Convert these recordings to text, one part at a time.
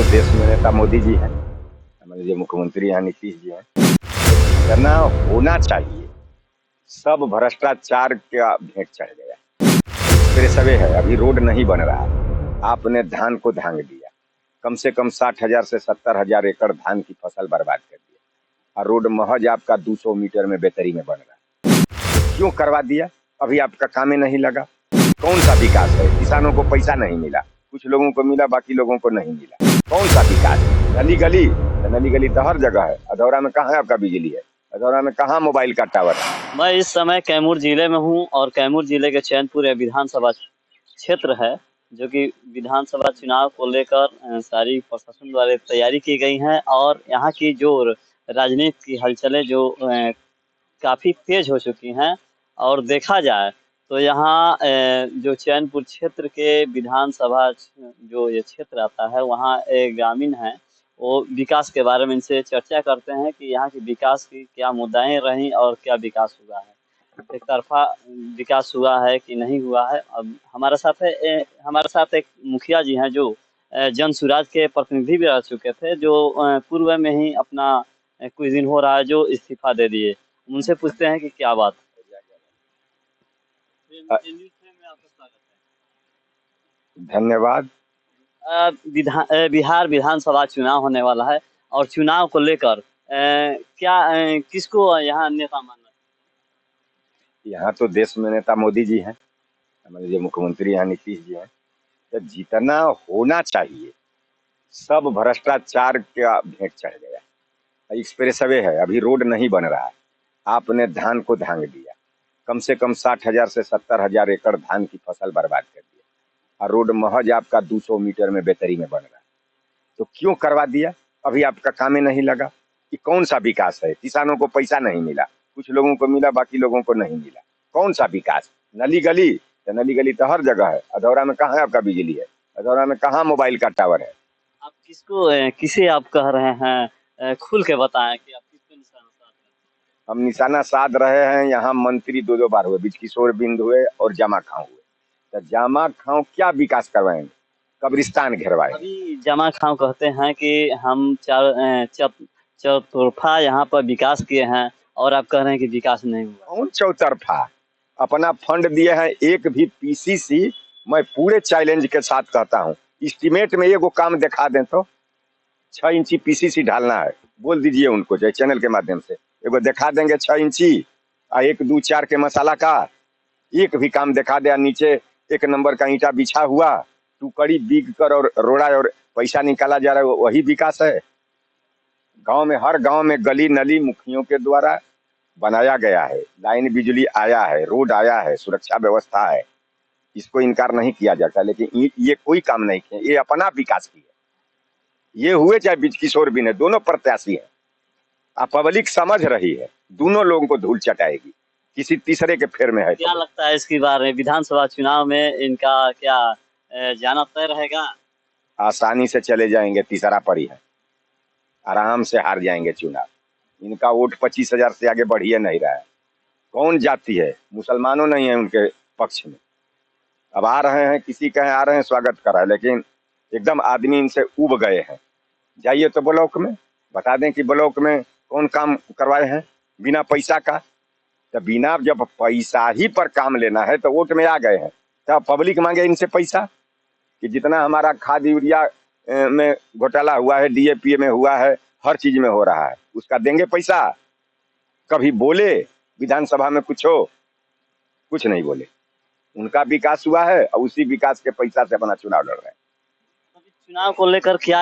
तो देश में नेता मोदी जी हैं, हमारे जो मुख्यमंत्री हैं नीतीश जी हैं। करना होना चाहिए, सब भ्रष्टाचार का भेंट चढ़ गया। एक्सप्रेस वे है, अभी रोड नहीं बन रहा है। आपने धान को धांग दिया, कम से कम 60,000 से 70,000 एकड़ धान की फसल बर्बाद कर दिया, और रोड महज आपका 200 मीटर में बेतरी में बन रहा है। क्यों करवा दिया? अभी आपका काम ही नहीं लगा। कौन सा विकास है? किसानों को पैसा नहीं मिला, कुछ लोगों को मिला, बाकी लोगों को नहीं मिला। कौन सा विकास? नली गली, नली गली तो हर जगह है। अधौरा में कहाँ आपका बिजली है? अधौरा में कहाँ मोबाइल का टावर है? मैं इस समय कैमूर जिले में हूँ और कैमूर जिले के चैनपुर विधानसभा क्षेत्र है, जो कि विधानसभा चुनाव को लेकर सारी प्रशासन द्वारा तैयारी की गई है और यहाँ की जो राजनीति की हलचलें जो काफ़ी तेज हो चुकी हैं। और देखा जाए तो यहाँ जो चैनपुर क्षेत्र के विधानसभा जो ये क्षेत्र आता है, वहाँ एक ग्रामीण है, वो विकास के बारे में इनसे चर्चा करते हैं कि यहाँ की विकास की क्या मुद्दाएं रहीं और क्या विकास हुआ है, एक तरफा विकास हुआ है कि नहीं हुआ है। अब हमारे साथ एक मुखिया जी हैं जो जन सुराज के प्रतिनिधि भी रह चुके थे, जो पूर्व में ही अपना कुछ दिन हो रहा है जो इस्तीफा दे दिए। उनसे पूछते हैं कि क्या बात है। धन्यवाद। बिहार विधानसभा चुनाव होने वाला है और चुनाव को लेकर किसको यहाँ नेता मानना है? यहाँ तो देश में नेता मोदी जी हैं, हमारे जो मुख्यमंत्री हैं नीतीश जी हैं। तो जितना होना चाहिए, सब भ्रष्टाचार का भेंट चढ़ गया। एक्सप्रेस वे है, अभी रोड नहीं बन रहा है। आपने धान को धांग दिया, कम से कम 60,000 से 70,000 एकड़ धान की फसल बर्बाद कर दिया, और रोड महज आपका 200 मीटर में बेतरी में बन रहा है। तो क्यों करवा दिया? अभी आपका काम ही नहीं लगा। कि कौन सा विकास है? किसानों को पैसा नहीं मिला, कुछ लोगों को मिला, बाकी लोगों को नहीं मिला। कौन सा विकास? नली गली, तो नली गली तो हर जगह है। अधौरा में कहाँ आपका बिजली है? अधौरा में कहाँ मोबाइल का टावर है? आप किसे आप कह रहे हैं? खुल के बताएं कि आप किस पे निशाना साध रहे हैं। हम निशाना साध रहे हैं, यहाँ मंत्री दो बार हुए, किशोर बिंद हुए और जमा खां हुए। तो जमा खां क्या विकास करवाएंगे? कब्रिस्तान घेरवाएंगे। अभी जमा खां कहते हैं कि हम चौतरफा यहाँ पर विकास किए हैं और आप कह रहे हैं कि विकास नहीं हुआ। कौन चौतरफा? अपना फंड दिए हैं, एक भी पीसीसी, मैं पूरे चैलेंज के साथ कहता हूँ, एस्टीमेट में एगो काम दिखा दें तो 6 इंची पीसीसी ढालना है, बोल दीजिए उनको, चाहे चैनल के माध्यम से एगो दिखा देंगे 6 इंची और 1, 2, 4 के मसाला का एक भी काम दिखा दे। नीचे 1 नंबर का ईंटा बिछा हुआ, टुकड़ी बीग कर और रोड़ा और पैसा निकाला जा रहा है, वही विकास है? गांव में, हर गांव में गली नली मुखियों के द्वारा बनाया गया है, लाइन बिजली आया है, रोड आया है, सुरक्षा व्यवस्था है, इसको इनकार नहीं किया जाता। लेकिन ये कोई काम नहीं किया, ये अपना विकास किया। ये हुए चाहे बीच किशोर भी ने, दोनों प्रत्याशी है। अब पब्लिक समझ रही है, दोनों लोगों को धूल चटाएगी, किसी तीसरे के फेर में है। क्या लगता है इसके बारे में, विधानसभा चुनाव में इनका क्या जाना तय रहेगा? आसानी से चले जाएंगे, तीसरा परी है, आराम से हार जाएंगे चुनाव। इनका वोट 25,000 से आगे बढ़िए नहीं रहा है। कौन जाति है? मुसलमानों नहीं है उनके पक्ष में। अब आ रहे हैं, किसी कहे आ रहे हैं, स्वागत करा है, लेकिन एकदम आदमी इनसे उब गए हैं। जाइए तो ब्लॉक में, बता दें कि ब्लॉक में कौन काम करवाए हैं बिना पैसा का। तो बिना, जब पैसा ही पर काम लेना है तो वोट में आ गए हैं, तब पब्लिक मांगे इनसे पैसा कि जितना हमारा खाद यूरिया में घोटाला हुआ है, डीएपी में हुआ है, हर चीज में हो रहा है, उसका देंगे पैसा? कभी बोले विधानसभा में कुछ नहीं बोले। उनका विकास हुआ है और उसी विकास के पैसा से अपना चुनाव लड़ रहे हैं। चुनाव को लेकर क्या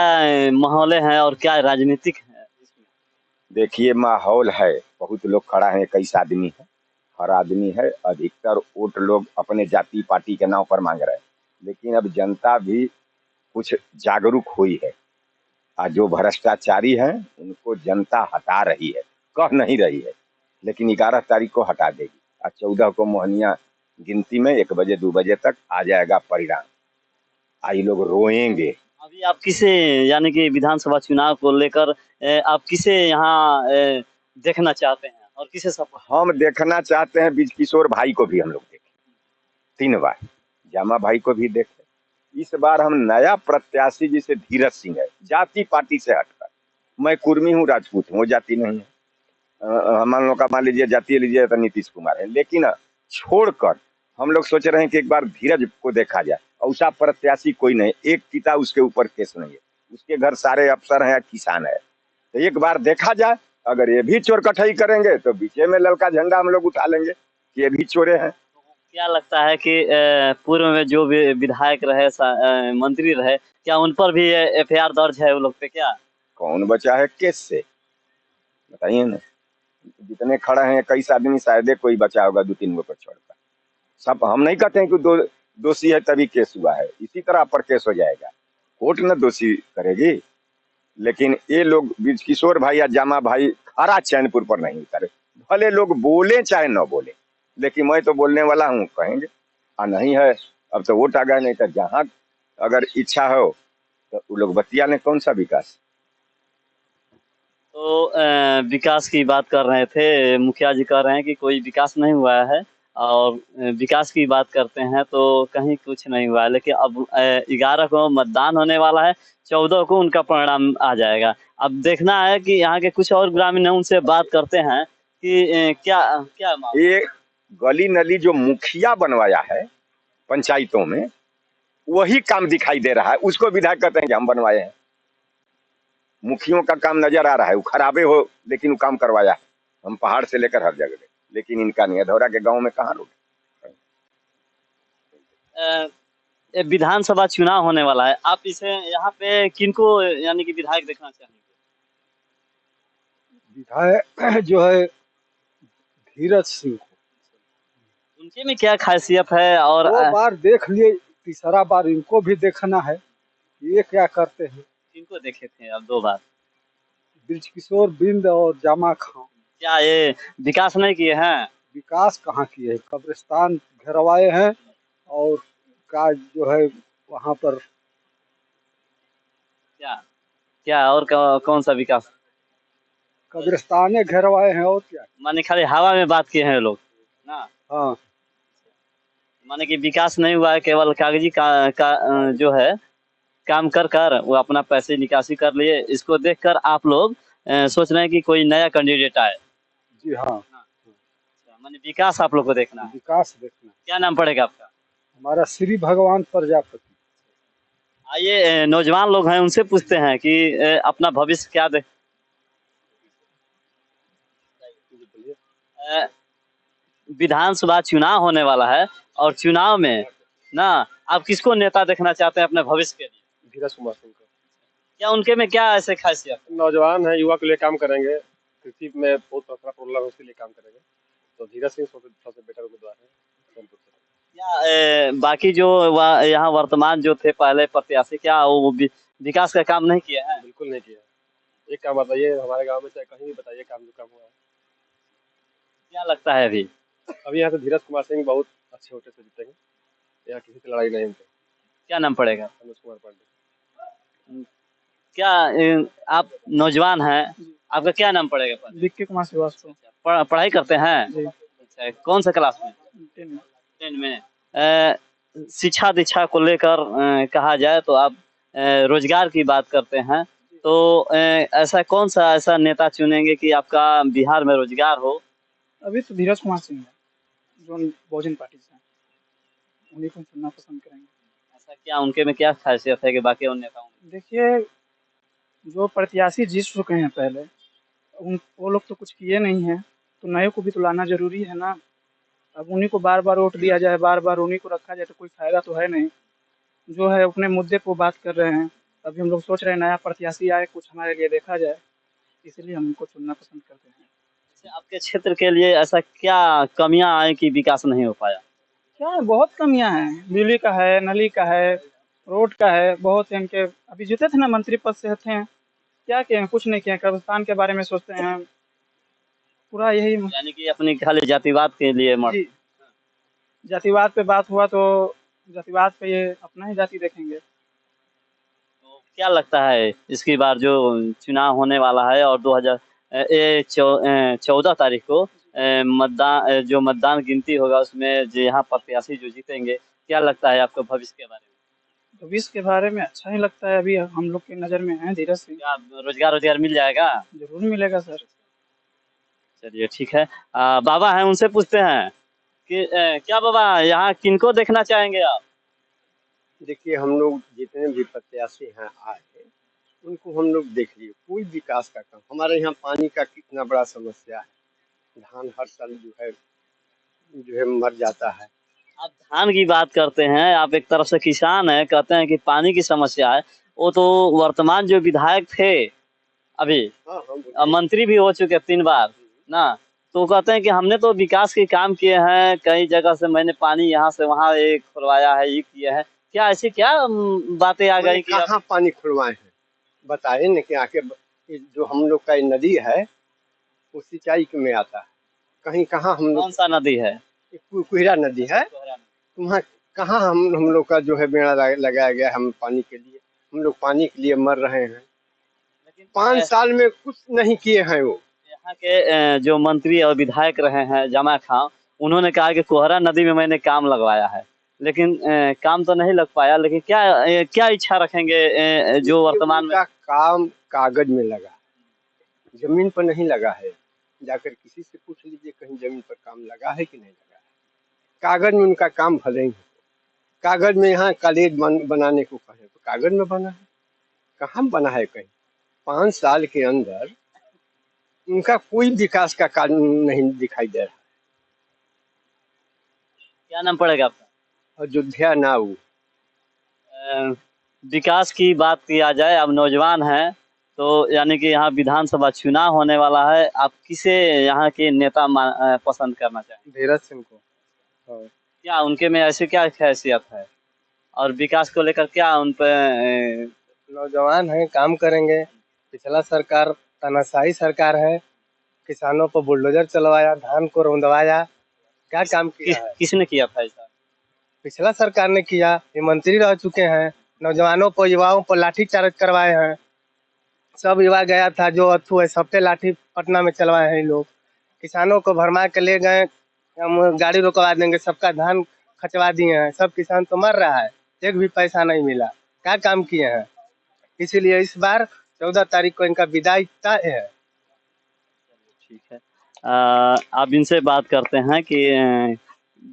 माहौल है और क्या राजनीतिक है इसमें? देखिए, माहौल है, बहुत लोग खड़ा है, 21 आदमी है, हर आदमी है। अधिकतर वोट लोग अपने जाति पार्टी के नाम पर मांग रहे हैं, लेकिन अब जनता भी कुछ जागरूक हुई है। आज जो भ्रष्टाचारी हैं उनको जनता हटा रही है, कह नहीं रही है, लेकिन 11 तारीख को हटा देगी। आज 14 को मोहनिया गिनती में 1 बजे 2 बजे तक आ जाएगा परिणाम। आई लोग रोएंगे। अभी आप किसे, यानी कि विधानसभा चुनाव को लेकर आप किसे यहाँ देखना चाहते हैं और किसे सपोर्ट? हम देखना चाहते हैं बीज किशोर भाई को भी हम लोग देखें, 3 बार जामा भाई को भी देखें। इस बार हम नया प्रत्याशी जिसे धीरज सिंह है, जाति पार्टी से हटकर। मैं कुर्मी हूँ, राजपूत हूँ, वो जाति नहीं है। हम लोग का मान लीजिए जातीय लीजिए तो नीतीश कुमार है, लेकिन छोड़कर हम लोग सोच रहे हैं कि एक बार धीरज को देखा जाए। औसा प्रत्याशी कोई नहीं, एक पिता उसके ऊपर केस नहीं है, उसके घर सारे अफसर हैं, किसान है। तो एक बार देखा जाए, अगर ये भी चोर कटाई करेंगे तो बीचे में ललका झंडा हम लोग उठा लेंगे कि ये भी चोरे हैं। क्या लगता है कि पूर्व में जो भी विधायक रहे मंत्री रहे, क्या उन पर भी एफआईआर दर्ज है वो लोग पे क्या? कौन बचा है केस से, बताइए ना। जितने खड़े हैं 21 आदमी, शायद कोई बचा होगा 2-3 गो पर छोड़कर। सब हम नहीं कहते हैं कि दोषी है तभी केस हुआ है, इसी तरह पर केस हो जाएगा, कोर्ट न दोषी करेगी। लेकिन ये लोग ब्रिजकिशोर भाई या जामा भाई खरा चैनपुर पर नहीं उतरे, भले लोग बोले चाहे न बोले, लेकिन मैं तो बोलने वाला हूँ, कहेंगे। नहीं है, अब तो वोट आ गया, नहीं तो जहाँ अगर इच्छा हो तो वो लोग बतिया लें, कौन सा विकास। तो विकास की बात कर रहे थे, मुखिया जी कह रहे हैं कि कोई विकास नहीं हुआ है, और विकास की बात करते हैं तो कहीं कुछ नहीं हुआ है। लेकिन अब 11 को मतदान होने वाला है, 14 को उनका परिणाम आ जाएगा। अब देखना है कि यहाँ के कुछ और ग्रामीण हैं, उनसे बात करते हैं कि क्या क्या ये गली नली जो मुखिया बनवाया है पंचायतों में, वही काम दिखाई दे रहा है। उसको विधायक कहते हैं कि हम बनवाए हैं। मुखियों का काम नजर आ रहा है, वो खराबे हो लेकिन वो काम करवाया है। हम पहाड़ से लेकर हर जगह, लेकिन इनका नहीं है। धौरा के गांव में कहाँ लोग। विधानसभा चुनाव होने वाला है, आप इसे यहाँ पे किनको यानी कि विधायक देखना चाहेंगे? विधायक जो है धीरज सिंह को, उनके में क्या खासियत है? और 2 बार देख लिए, तीसरा बार इनको भी देखना है, ये क्या करते हैं। किनको देखे थे अब 2 बार? ब्रिजकिशोर बिंद और जामा खां। क्या ये विकास नहीं किए हैं? विकास कहाँ किए है, कब्रिस्तान घेरवाए हैं, और का जो है वहाँ पर क्या क्या और कौन सा विकास? कब्रिस्ताने घेरवाए हैं, और क्या। माने खाली हवा में बात किए हैं ये लोग ना? हाँ, माने कि विकास नहीं हुआ है, केवल कागजी जो है काम कर कर वो अपना पैसे निकासी कर लिए। इसको देखकर आप लोग सोच रहे हैं कि कोई नया कैंडिडेट आए। जी हाँ, माने विकास आप लोग को देखना है। विकास देखना। क्या नाम पड़ेगा आपका? हमारा श्री भगवान प्रजापति। आइए नौजवान लोग हैं, उनसे पूछते हैं कि अपना भविष्य क्या देख। विधानसभा चुनाव होने वाला है, और चुनाव में ना आप किसको नेता देखना चाहते हैं अपने भविष्य के लिए? धीरज कुमार सिंह को। क्या उनके में क्या ऐसे खासियत? नौजवान है, युवा के लिए काम करेंगे, कृषि में बहुत सारा प्रॉब्लम है, उसके लिए काम करेंगे, तो धीरज सिंह सबसे बेटर उम्मीदवार है। क्या बाकी जो यहाँ वर्तमान जो थे पहले प्रत्याशी, क्या वो विकास का काम नहीं किया है? बिल्कुल नहीं किया। एक काम बताइए हमारे गांव में, चाहे कहीं भी बताइए काम जो काम हुआ है। क्या लगता है अभी यहाँ से धीरज कुमार सिंह बहुत अच्छे वोटे से जीतेंगे, यहाँ किसी से लड़ाई नहीं होती। क्या नाम पड़ेगा? अनुज कुमार पांडे। क्या आप नौजवान हैं, आपका क्या नाम पड़ेगा? विक्की कुमार श्रीवास्तव। पढ़ाई करते हैं? जी। अच्छा, कौन सा क्लास में? 10 में। शिक्षा दीक्षा को लेकर कहा जाए तो आप रोजगार की बात करते हैं, तो ऐसा कौन सा ऐसा नेता चुनेंगे कि आपका बिहार में रोजगार हो? अभी तो धीरज कुमार सिंह है, जो बहुजन पार्टी से हैं, उन्हीं को चुनना पसंद करेंगे। ऐसा क्या उनके में क्या खासियत है कि बाकी और नेताओं में? देखिए, जो प्रत्याशी जीत चुके हैं पहले, वो लोग तो कुछ किए नहीं हैं, तो नए को भी तो लाना जरूरी है ना। अब उन्हीं को बार बार वोट दिया जाए, बार बार उन्हीं को रखा जाए, तो कोई फायदा तो है नहीं। जो है अपने मुद्दे पर बात कर रहे हैं, अभी हम लोग सोच रहे हैं नया प्रत्याशी आए, कुछ हमारे लिए देखा जाए, इसलिए हम उनको चुनना पसंद करते हैं। आपके क्षेत्र के लिए ऐसा क्या कमियां आई कि विकास नहीं हो पाया? क्या है, बहुत कमियां हैं, बिजली का है, नली का है, रोड का है, बहुत है इनके। अभी जीते थे ना, मंत्री पद से थे, क्या किए हैं? कुछ नहीं किए। कब्रिस्तान के बारे में सोचते हैं, पूरा यही। यानी कि अपनी खाली जातिवाद के लिए जी, जातिवाद पे बात हुआ तो जातिवाद पे ये अपना ही जाति देखेंगे। तो क्या लगता है इसकी बार जो चुनाव होने वाला है, और 14 तारीख को जो मतदान गिनती होगा, उसमें जो यहाँ प्रत्याशी जो जीतेंगे, क्या लगता है आपको भविष्य के बारे में? भविष्य के बारे में अच्छा ही लगता है। अभी हम लोग की नज़र में है धीरज सिंह। क्या रोजगार मिल जाएगा? जरूर मिलेगा सर। चलिए ठीक है। बाबा हैं, उनसे पूछते हैं कि क्या बाबा यहाँ किनको देखना चाहेंगे आप? देखिए, हम लोग जितने भी प्रत्याशी हैं आए, उनको हम लोग देख लिए, कोई विकास का काम। हमारे यहाँ पानी का कितना बड़ा समस्या है, धान हर साल जो है मर जाता है। आप धान की बात करते हैं, आप एक तरफ से किसान हैं, कहते हैं कि पानी की समस्या है। वो तो वर्तमान जो विधायक थे अभी, हाँ हाँ मंत्री भी हो चुके 3 बार ना, तो कहते हैं कि हमने तो विकास के काम किए हैं, कई जगह से मैंने पानी यहाँ से वहाँ एक खुलवाया है, ये किया है। क्या ऐसी क्या बातें आ गई कि कहाँ पानी खुलवाए हैं बताए न कि आके ये जो हम लोग का ये नदी है वो सिंचाई में आता है। कहीं कहाँ हम लोग कौन सा नदी है? कुहिरा नदी है, वहाँ कहाँ हम लोग का जो है बेड़ा लगाया गया हम पानी के लिए। हम लोग पानी के लिए मर रहे हैं। 5 साल में कुछ नहीं किए हैं वो। यहाँ के जो मंत्री और विधायक रहे हैं जमा खां, उन्होंने कहा कि कोहरा नदी में मैंने काम लगवाया है, लेकिन काम तो नहीं लग पाया। लेकिन क्या इच्छा रखेंगे जो वर्तमान में? का काम कागज में लगा, जमीन पर नहीं लगा है। जाकर किसी से पूछ लीजिए कहीं जमीन पर काम लगा है कि नहीं लगा है। कागज में उनका काम भले ही, कागज में यहाँ कॉलेज बनाने को कहे तो कागज में बना है, कहाँ बना है कहीं। 5 साल के अंदर उनका कोई विकास का कार्य नहीं दिखाई दे रहा। क्या नाम पड़ेगा आपका? अयोध्या नाऊ। विकास की बात किया जाए, अब नौजवान हैं तो यानी कि यहाँ विधानसभा चुनाव होने वाला है, आप किसे यहाँ के नेता पसंद करना चाहेंगे? धीरज सिंह को। क्या उनके में ऐसी क्या हैसियत है, और विकास को लेकर क्या उन पर? नौजवान हैं, काम करेंगे। पिछला सरकार तानाशाही सरकार है, किसानों पर बुलडोजर चलवाया, धान को रौंदवाया। क्या काम किया है? किसने किया था ऐसा? पिछला सरकार ने किया। ये मंत्री रह चुके हैं, नौजवानों पर युवाओं पर लाठीचार्ज करवाए हैं। सब युवा गया था जो अथू है, सब पे लाठी पटना में चलवाए हैं ये लोग। किसानों को भरमा के ले गए, हम गाड़ी रोकवा देंगे, सबका धान खचवा दिए हैं। सब किसान तो मर रहा है, एक भी पैसा नहीं मिला। क्या काम किए हैं? इसीलिए इस बार 14 तारीख को इनका विदाई तय है। ठीक है। आप इनसे बात करते हैं कि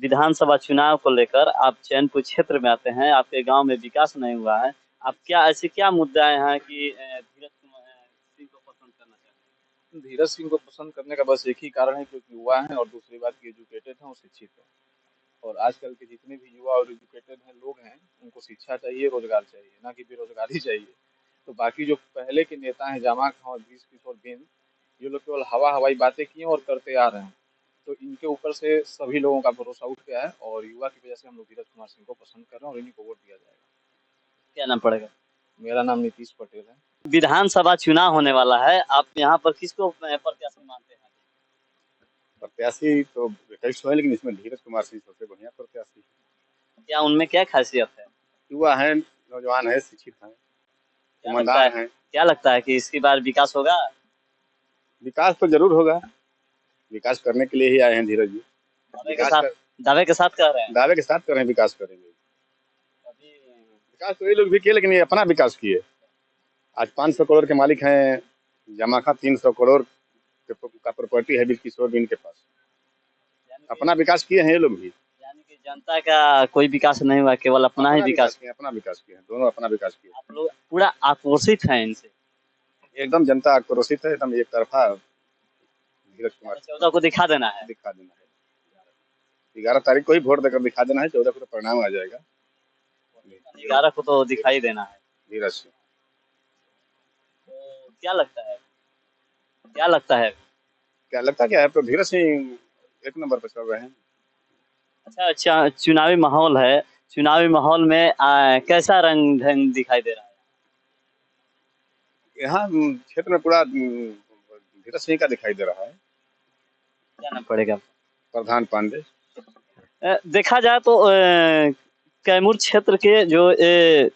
विधानसभा चुनाव को लेकर आप चैनपुर क्षेत्र में आते हैं, आपके गांव में विकास नहीं हुआ है, आप क्या ऐसे क्या मुद्दे हैं कि धीरज सिंह को पसंद करना चाहते हैं? धीरज सिंह को पसंद करने का बस एक ही कारण है, क्योंकि युवा हैं और दूसरी बात की एजुकेटेड हैं और शिक्षित हैं। और आजकल के जितने भी युवा और एजुकेटेड हैं लोग हैं, उनको शिक्षा चाहिए, रोजगार चाहिए, ना कि बेरोजगारी चाहिए। तो बाकी जो पहले के नेता हैं जामा खां और बृज किशोर बिंद, ये लोग केवल हवाई बातें किए और करते आ रहे हैं। तो इनके ऊपर से सभी लोगों का भरोसा उठ गया है और युवा की वजह से हम लोग धीरज कुमार सिंह को पसंद कर रहे हैं और इन्हीं को वोट दिया जाएगा। क्या नाम पड़ेगा? मेरा नाम नीतीश पटेल है। विधानसभा चुनाव होने वाला है, आप यहाँ पर किसको प्रत्याशी मानते हैं? प्रत्याशी तो कई सौ है, लेकिन इसमें धीरज कुमार सिंह सबसे बढ़िया प्रत्याशी है। क्या उनमें क्या खासियत है? युवा है, नौजवान है, शिक्षित है, ईमानदार है। क्या लगता है कि इसकी बार विकास होगा? विकास तो जरूर होगा, विकास करने के लिए ही आए हैं धीरज जी। दावे के साथ कह रहे हैं? दावे के साथ कर रहे हैं विकास करेंगे। विकास तो ये लोग भी किए, लेकिन ये अपना विकास किए। आज 500 करोड़ के मालिक हैं जमा खां, 300 करोड़ का प्रॉपर्टी है बृज किशोर बिंद के पास। अपना विकास किए हैं ये लोग भी। यानी कि जनता का कोई विकास नहीं हुआ, केवल अपना ही विकास किया। अपना विकास किया, दोनों अपना विकास किया। आप लोग पूरा आक्रोशित हैं इनसे? एकदम जनता आक्रोशित है, एकदम एक तरफा। धीरज कुमार 14 को दिखा देना है। 11 तारीख को ही वोट देकर दिखा देना है, 14 को तो परिणाम आ जाएगा। 11 को तो दिखाई देना है धीरज सिंह। तो क्या लगता है क्या है? तो धीरज सिंह एक नंबर पर चल रहे हैं। अच्छा, चुनावी माहौल है, चुनावी माहौल में कैसा रंग ढंग दिखाई दे रहा है? यहाँ क्षेत्र में पूरा धीरज सिंह का दिखाई दे रहा है। क्या नाम पड़ेगा? प्रधान पांडे। देखा जाए तो कैमूर क्षेत्र के जो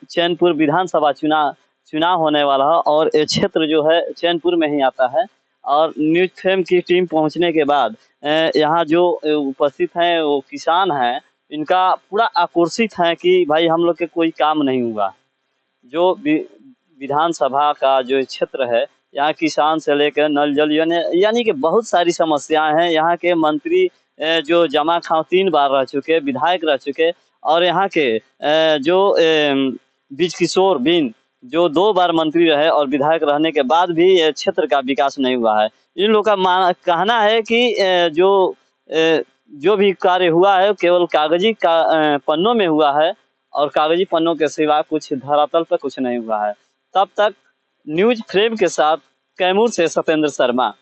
चैनपुर विधानसभा चुनाव होने वाला है, और ये क्षेत्र जो है चैनपुर में ही आता है। और न्यूज़ फेम की टीम पहुंचने के बाद यहाँ जो उपस्थित हैं वो किसान हैं, इनका पूरा आक्रोशित है कि भाई हम लोग के कोई काम नहीं हुआ। जो विधानसभा का जो क्षेत्र है, यहाँ किसान से लेकर नल जल यानी कि बहुत सारी समस्याएं हैं। यहाँ के मंत्री जो जमा खां 3 बार रह चुके, विधायक रह चुके, और यहाँ के जो ब्रिजकिशोर बिंद जो 2 बार मंत्री रहे और विधायक रहने के बाद भी क्षेत्र का विकास नहीं हुआ है। इन लोगों का कहना है कि जो भी कार्य हुआ है केवल कागजी पन्नों में हुआ है और कागजी पन्नों के सिवा कुछ धरातल पर कुछ नहीं हुआ है। तब तक न्यूज फ्रेम के साथ कैमूर से सत्येंद्र शर्मा।